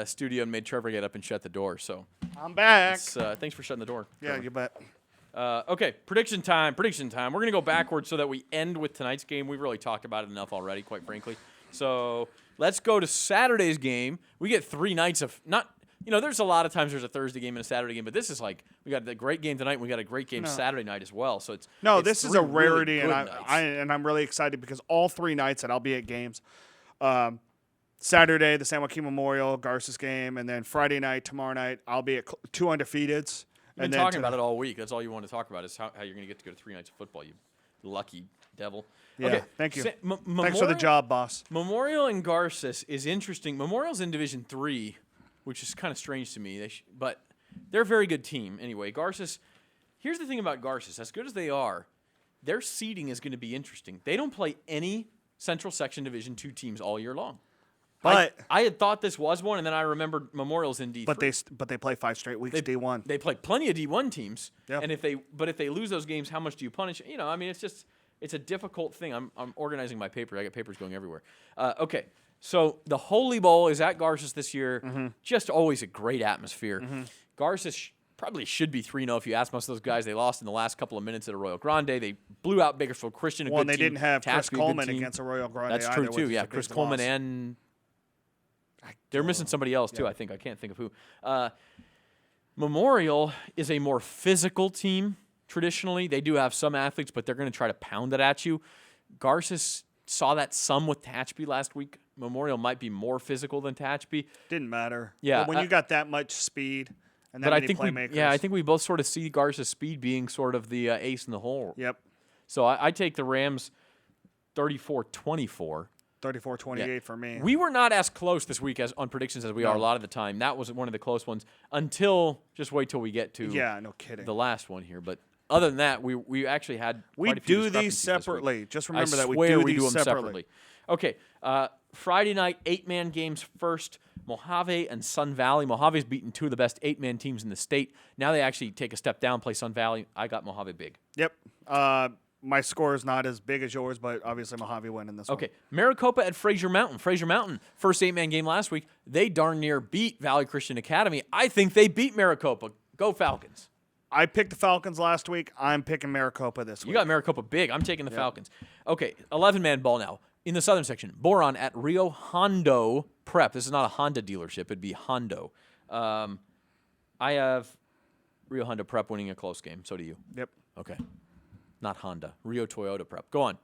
studio and made Trevor get up and shut the door. So I'm back. Thanks for shutting the door. Yeah, Trevor. you bet. Okay, prediction time. We're going to go backwards so that we end with tonight's game. We've really talked about it enough already, quite frankly. So let's go to Saturday's game. We get 3 nights of not. There's a lot of times there's a Thursday game and a Saturday game, but this is like we got a great game tonight and we got a great game Saturday night as well. So this is a rarity, really and I'm really excited because all 3 nights that I'll be at games. Saturday, the San Joaquin Memorial Garces game, and then Friday night, tomorrow night, I'll be at 2 undefeateds. We've been talking about it all week. That's all you want to talk about is how you're going to go to 3 nights of football, you lucky devil. Yeah, okay, thank you. Thanks for the job, boss. Memorial and Garces is interesting. Memorial's in Division 3, which is kind of strange to me, but they're a very good team anyway. Garces, here's the thing about Garces. As good as they are, their seeding is going to be interesting. They don't play any Central Section Division 2 teams all year long. But I had thought this was one, and then I remembered Memorial's in D3. But they play 5 straight weeks D1. They play plenty of D1 teams. Yep. And if they lose those games, how much do you punish? It's a difficult thing. I'm organizing my paper. I got papers going everywhere. Okay. So the Holy Bowl is at Garces this year. Mm-hmm. Just always a great atmosphere. Mm-hmm. Garces probably should be 3-0 if you ask most of those guys. They lost in the last couple of minutes at Arroyo Grande. They blew out Bakersfield Christian. Well, they didn't have Chris Coleman against Arroyo Grande. That's true too. Yeah, Chris Coleman and they're missing somebody else too. I think I can't think of who. Memorial is a more physical team. Traditionally, they do have some athletes, but they're going to try to pound it at you. Garces saw that some with Tehachapi last week. Memorial might be more physical than Tehachapi. Didn't matter. Yeah, but when you got that much speed and that many playmakers. I think we both sort of see Garces' speed being sort of the ace in the hole. Yep. So I take the Rams 34-24. 34-28 for me. We were not as close this week on predictions as we are a lot of the time. That was one of the close ones until just wait till we get to no kidding. The last one here. But other than that, we actually had quite a few do these separately. Just remember that we do them separately. Okay, Friday night 8-man games first. Mojave and Sun Valley. Mojave's beaten 2 of the best 8-man teams in the state. Now they actually take a step down, play Sun Valley. I got Mojave big. Yep. My score is not as big as yours, but obviously Mojave win in this one. Okay, Maricopa at Frazier Mountain. Frazier Mountain, first 8-man game last week. They darn near beat Valley Christian Academy. I think they beat Maricopa. Go Falcons. I picked the Falcons last week. I'm picking Maricopa this week. You got Maricopa big. I'm taking the Falcons. Okay, 11-man ball now. In the southern section, Boron at Rio Hondo Prep. This is not a Honda dealership. It'd be Hondo. I have Rio Hondo Prep winning a close game. So do you. Yep. Okay. Not Honda. Rio Toyota Prep. Go on.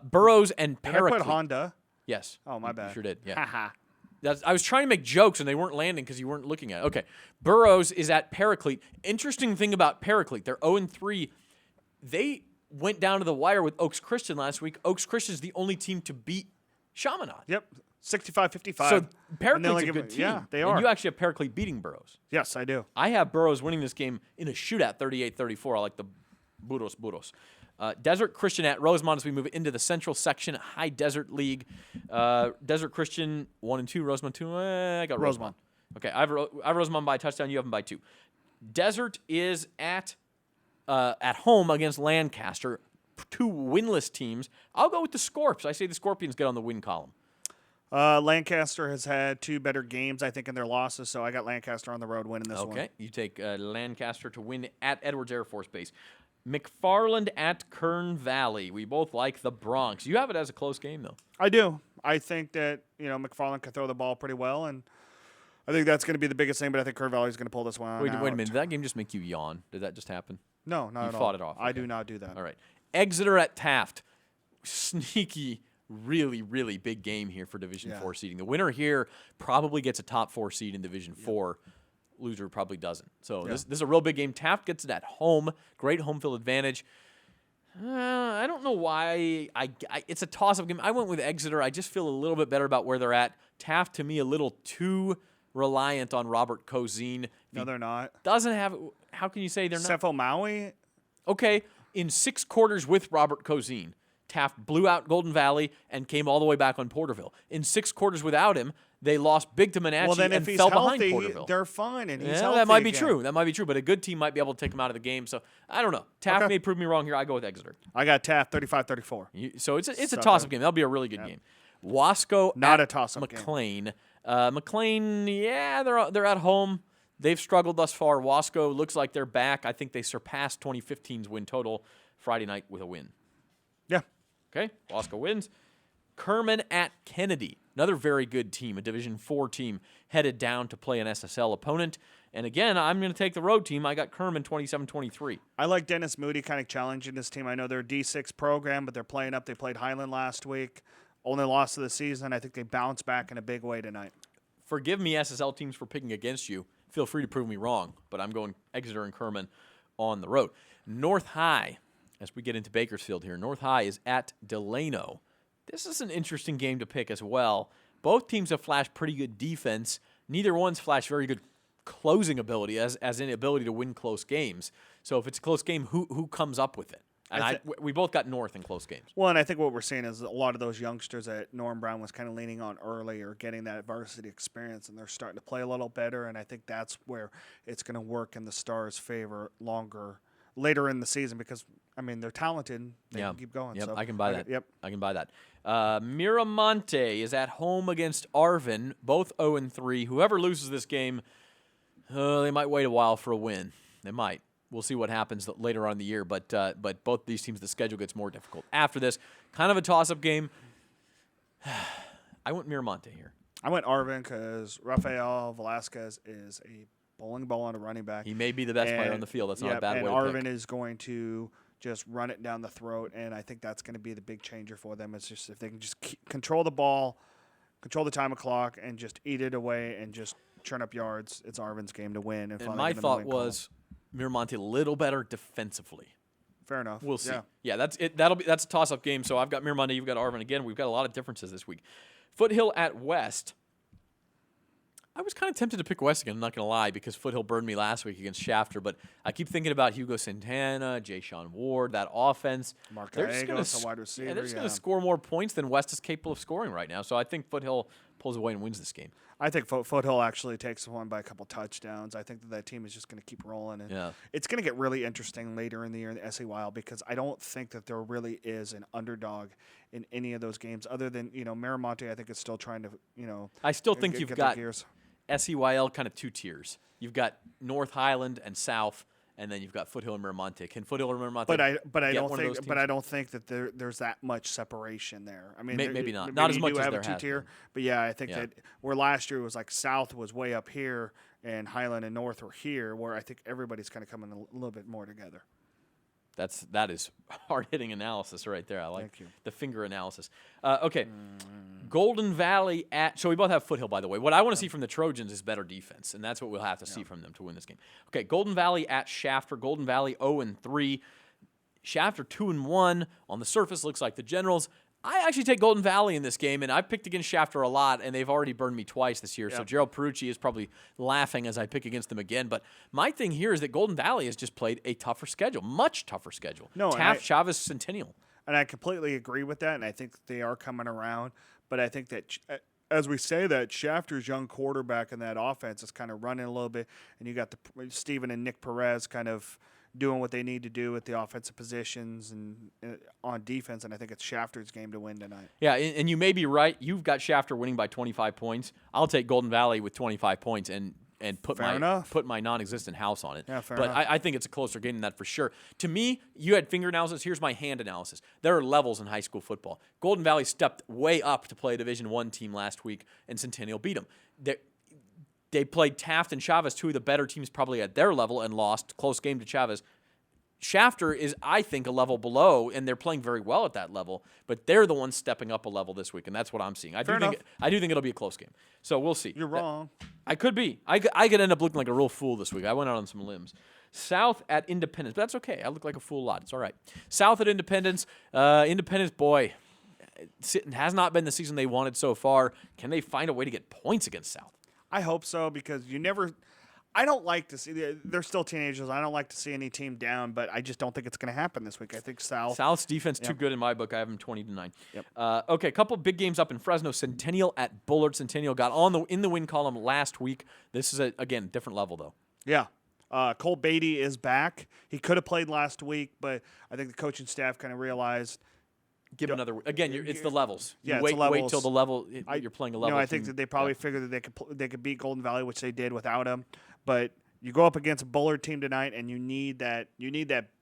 Burroughs and Paraclete. Did I put Honda? Yes. Oh, my bad. You sure did. Yeah. Haha. I was trying to make jokes, and they weren't landing because you weren't looking at it. Okay. Burroughs is at Paraclete. Interesting thing about Paraclete, they're 0-3. They went down to the wire with Oaks Christian last week. Oaks Christian is the only team to beat Chaminade. Yep. 65-55. So Paraclete's a good team. Yeah, they are. And you actually have Paraclete beating Burroughs. Yes, I do. I have Burroughs winning this game in a shootout, 38-34. I like the Burros. Desert Christian at Rosamond as we move into the Central Section High Desert League. Desert Christian 1-2, Rosamond 2. I got Rosamond. Okay, I have Rosamond by a touchdown. You have them by 2. Desert is at home against Lancaster. 2 winless teams. I'll go with the Scorps. I say the Scorpions get on the win column. Lancaster has had 2 better games, I think, in their losses, so I got Lancaster on the road winning this one. Okay, you take Lancaster to win at Edwards Air Force Base. McFarland at Kern Valley. We both like the Bronx. You have it as a close game, though. I do. I think that, McFarland can throw the ball pretty well, and I think that's going to be the biggest thing, but I think Kern Valley is going to pull this one out. Wait a minute. Did that game just make you yawn? Did that just happen? No, not at all. You fought it off. I do not do that. All right. Exeter at Taft. Sneaky, really, really big game here for Division 4 seeding. The winner here probably gets a top 4 seed in Division 4. Loser probably doesn't. So this is a real big game. Taft gets it at home. Great home field advantage. I don't know why. It's a toss-up game. I went with Exeter. I just feel a little bit better about where they're at. Taft, to me, a little too reliant on Robert Cozine. No, they're not. Doesn't have. How can you say they're not? Cepho Maui? Okay, in 6 quarters with Robert Cozine, Taft blew out Golden Valley and came all the way back on Porterville. In 6 quarters without him, they lost big to Monache and fell behind Porterville. They're fine, and he's healthy that might be again. true. That might be true, but a good team might be able to take him out of the game. So I don't know. Taft may prove me wrong here. I go with Exeter. I got Taft 35-34. So it's a toss-up game. That'll be a really good game. Wasco not at a toss-up McLean. McLean, yeah, they're at home. They've struggled thus far. Wasco looks like they're back. I think they surpassed 2015's win total Friday night with a win. Yeah. Okay, Wasco wins. KERMAN at Kennedy, another very good team, a Division IV team headed down to play an SSL opponent. And again, I'm going to take the road team. I got KERMAN 27-23. I like Dennis Moody kind of challenging this team. I know they're a D6 program, but they're playing up. They played Highland last week. Only loss of the season. I think they bounced back in a big way tonight. Forgive me, SSL teams, for picking against you. Feel free to prove me wrong, but I'm going Exeter and KERMAN on the road. North High, as we get into Bakersfield here, North High is at DELANO. This is an interesting game to pick as well. Both teams have flashed pretty good defense. Neither one's flashed very good closing ability, as in ability to win close games. So if it's a close game, who comes up with it? And we both got North in close games. Well, and I think what we're seeing is a lot of those youngsters that Norm Brown was kind of leaning on early are getting that varsity experience, and they're starting to play a little better. And I think that's where it's going to work in the Stars' favor later in the season because, I mean, they're talented. They can keep going. Yep, so I can buy that. Yep. I can buy that. MIRA MONTE is at home against ARVIN, both 0-3. Whoever loses this game, they might wait a while for a win. They might. We'll see what happens later on in the year, but both these teams, the schedule gets more difficult. After this, kind of a toss-up game. I went MIRA MONTE here. I went ARVIN because Rafael Velasquez is a bowling ball on a running back. He may be the best player on the field. That's not a bad way to pick. And ARVIN is going to just run it down the throat, and I think that's going to be the big changer for them. It's just if they can just control the ball, control the time of clock, and just eat it away and just churn up yards, it's ARVIN's game to win. And my thought was MIRA MONTE a little better defensively. Fair enough. We'll see. Yeah, that's it. That's a toss-up game. So I've got MIRA MONTE. You've got ARVIN. Again, we've got a lot of differences this week. Foothill at West. I was kind of tempted to pick West again, I'm not going to lie, because Foothill burned me last week against Shafter, but I keep thinking about Hugo Santana, Jay Sean Ward, that offense. Mark Gallegos, a wide receiver. They're just going to score more points than West is capable of scoring right now, so I think Foothill pulls away and wins this game. I think Foothill actually takes one by a couple touchdowns. I think that team is just going to keep rolling. And it's going to get really interesting later in the year in the SEYL because I don't think that there really is an underdog in any of those games other than, MIRA MONTE, I think, is still trying to, I still think you've got gears. SEYL kind of two tiers. You've got North Highland and South, and then you've got Foothill and MIRA MONTE. Can Foothill and MIRA MONTE? But I don't think that there's that much separation there. I mean, maybe not. Not as much as there has been. But yeah, I think that where last year it was like South was way up here and Highland and North were here, where I think everybody's kind of coming a little bit more together. That is hard-hitting analysis right there. I like the finger analysis. Okay, Golden Valley at – so we both have Foothill, by the way. What I want to see from the Trojans is better defense, and that's what we'll have to see from them to win this game. Okay, Golden Valley at Shafter. Golden Valley 0-3. Shafter 2-1. On the surface, looks like the Generals. I actually take Golden Valley in this game, and I've picked against Shafter a lot, and they've already burned me twice this year. So Gerald Perucci is probably laughing as I pick against them again. But my thing here is that Golden Valley has just played a tougher schedule, much tougher schedule. TAFT, Chavez, Centennial. And I completely agree with that, and I think they are coming around. But I think that as we say that, Shafter's young quarterback in that offense is kind of running a little bit, and you got Steven and Nick Perez kind of doing what they need to do with the offensive positions and on defense, and I think it's Shafter's game to win tonight. Yeah, and you may be right. You've got Shafter winning by 25 points. I'll take Golden Valley with 25 points and put my non-existent house on it. Yeah, fair but enough. I think it's a closer game than that for sure. To me, you had finger analysis. Here's my hand analysis. There are levels in high school football. Golden Valley stepped way up to play a Division I team last week, and Centennial beat them. They played Taft and Chavez, two of the better teams probably at their level, and lost. Close game to Chavez. Shafter is, I think, a level below, and they're playing very well at that level, but they're the ones stepping up a level this week, and that's what I'm seeing. I do think it'll be a close game. So we'll see. You're wrong. I could be. I could end up looking like a real fool this week. I went out on some limbs. South at Independence, but that's okay. I look like a fool a lot. It's all right. South at Independence. Independence, boy, it has not been the season they wanted so far. Can they find a way to get points against South? I hope so, because I don't like to see they're still teenagers. I don't like to see any team down, but I just don't think it's going to happen this week. I think South's defense too good in my book. I have them 20-9. Yep. Okay, a couple big games up in Fresno. Centennial at Bullard. Centennial got in the win column last week. This is again different level though. Yeah. Cole Beatty is back. He could have played last week, but I think the coaching staff kind of realized give another. Again, it's the levels. Yeah, You it's wait levels. till the level. You're playing a level. I think that they probably figured that they could beat Golden Valley, which they did without him. But you go up against a Bullard team tonight, and you need that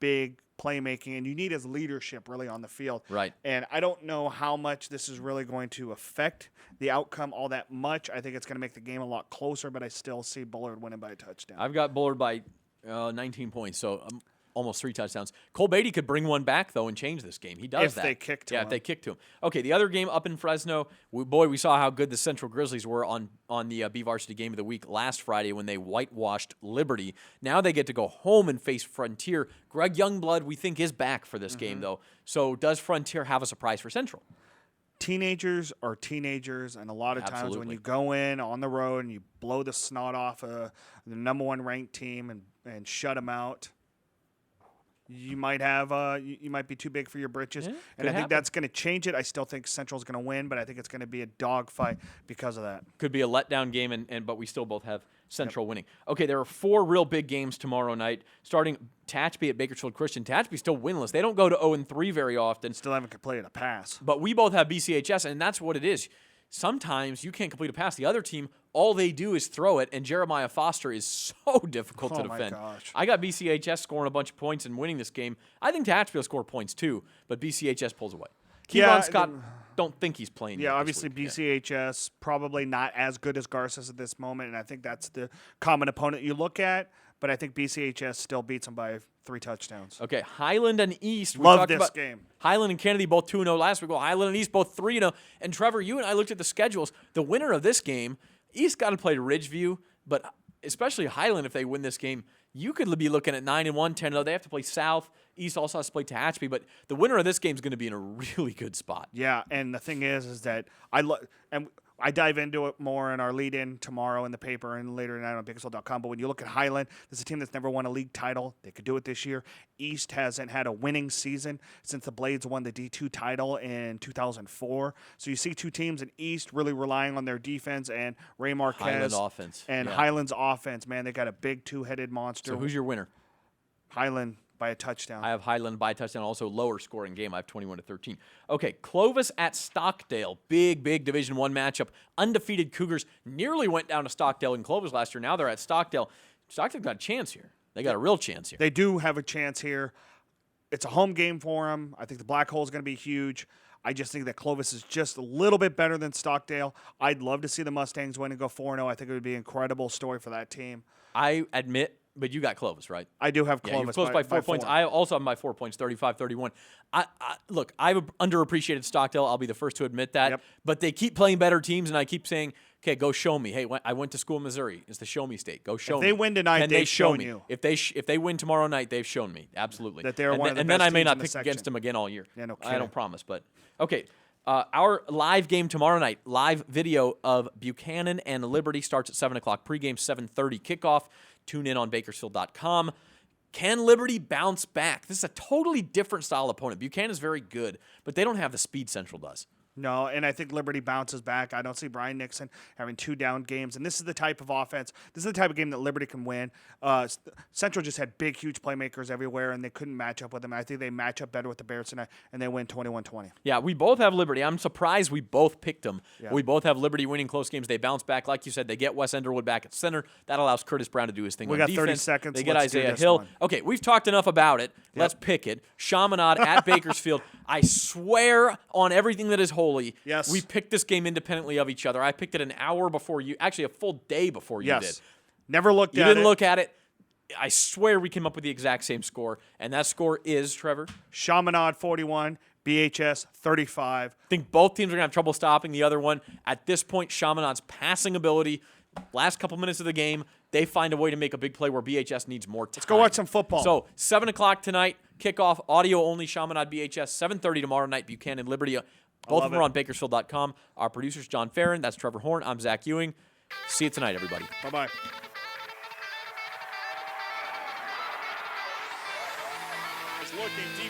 big playmaking, and you need his leadership really on the field. Right. And I don't know how much this is really going to affect the outcome all that much. I think it's going to make the game a lot closer, but I still see Bullard winning by a touchdown. I've got Bullard by 19 points, so almost 3 touchdowns. Cole Beatty could bring one back, though, and change this game. He does that. If they kick to him. Yeah, if they kick to him. Okay, the other game up in Fresno, we saw how good the Central Grizzlies were on the BVarsity Game of the Week last Friday when they whitewashed Liberty. Now they get to go home and face Frontier. Greg Youngblood, we think, is back for this game, though. So does Frontier have a surprise for Central? Teenagers are teenagers, and a lot of times when you go in on the road and you blow the snot off the #1 ranked team and shut them out, you might have you might be too big for your britches, and I think that's going to change it. I still think Central's going to win, but I think it's going to be a dogfight because of that. Could be a letdown game, but we still both have Central winning. Okay, there are 4 real big games tomorrow night. Starting Tehachapi at Bakersfield Christian. Tehachapi still winless. They don't go to 0-3 very often. Still haven't completed a pass. But we both have BCHS, and that's what it is. Sometimes you can't complete a pass. The other team, all they do is throw it, and Jeremiah Foster is so difficult to defend. Oh, my gosh. I got BCHS scoring a bunch of points and winning this game. I think Tehachapi will score points too, but BCHS pulls away. Kevon Scott, don't think he's playing. Yeah, obviously BCHS probably not as good as Garces at this moment, and I think that's the common opponent you look at. But I think BCHS still beats them by 3 touchdowns. Okay, Highland and East. Love this game. Highland and Kennedy both 2-0 last week. Well, Highland and East both 3-0. And Trevor, you and I looked at the schedules. The winner of this game, East got to play Ridgeview, but especially Highland, if they win this game, you could be looking at 9-1, 10-0. They have to play South. East also has to play Tehachapi, but the winner of this game is going to be in a really good spot. Yeah, and the thing is that I dive into it more in our lead-in tomorrow in the paper and later tonight on Bakersfield.com. But when you look at Highland, this is a team that's never won a league title. They could do it this year. East hasn't had a winning season since the Blades won the D2 title in 2004. So you see 2 teams in East really relying on their defense and Ray Marquez. Highland offense. And Highland's offense, man, they got a big 2-headed monster. So who's your winner? Highland by a touchdown. I have Highland by a touchdown, also lower scoring game. I have 21-13. Okay, Clovis at Stockdale. Big Division I matchup. Undefeated Cougars nearly went down to Stockdale and Clovis last year. Now they're at Stockdale. Stockdale got a chance here. They got a real chance here. They do have a chance here. It's a home game for them. I think the Black Hole is going to be huge. I just think that Clovis is just a little bit better than Stockdale. I'd love to see the Mustangs win and go 4-0. I think it would be an incredible story for that team. I admit, but you got Clovis, right? I do have Yeah, Clovis. you're close by 4 points. I also have my 4 points, 35-31. Look, I've underappreciated Stockdale. I'll be the first to admit that. Yep. But they keep playing better teams, and I keep saying, okay, go show me. Hey, I went to school in Missouri. It's the show me state. Go show me. If they win tonight, Can they've show shown me. you. If they win tomorrow night, they've shown me. Absolutely. That they're one of the And then best I may teams not in the pick section. against them again all year. Yeah, no I kidding. don't promise, but okay. Our live game tomorrow night, live video of Buchanan and Liberty starts at 7 o'clock. Pregame 7:30 kickoff. Tune in on Bakersfield.com. Can Liberty bounce back? This is a totally different style opponent. Buchanan is very good, but they don't have the speed Central does. No, and I think Liberty bounces back. I don't see Brian Nixon having 2 down games. And this is the type of offense, this is the type of game that Liberty can win. Central just had big, huge playmakers everywhere, and they couldn't match up with them. I think they match up better with the Bears tonight, and they win 21-20. Yeah, we both have Liberty. I'm surprised we both picked them. Yeah. We both have Liberty winning close games. They bounce back. Like you said, they get Wes Underwood back at center. That allows Curtis Brown to do his thing on got defense. 30 seconds. They get Let's do Isaiah this Hill. one. Okay, we've talked enough about it. Let's pick it. Chaminade at Bakersfield. I swear on everything that is holy, Yes. we picked this game independently of each other. I picked it an hour before you, actually a full day before you did. Never looked You at it. didn't look at it. I swear we came up with the exact same score, and that score is, Trevor? Chaminade 41, BHS 35. I think both teams are going to have trouble stopping the other one. At this point, Chaminade's passing ability, last couple minutes of the game, they find a way to make a big play where BHS needs more time. Let's go watch some football. So, 7 o'clock tonight, kickoff, audio only, Chaminade BHS, 7:30 tomorrow night, Buchanan Liberty. Both of them are on Bakersfield.com. Our producer's John Farron. That's Trevor Horn. I'm Zach Ewing. See you tonight, everybody. Bye-bye. Looking deep.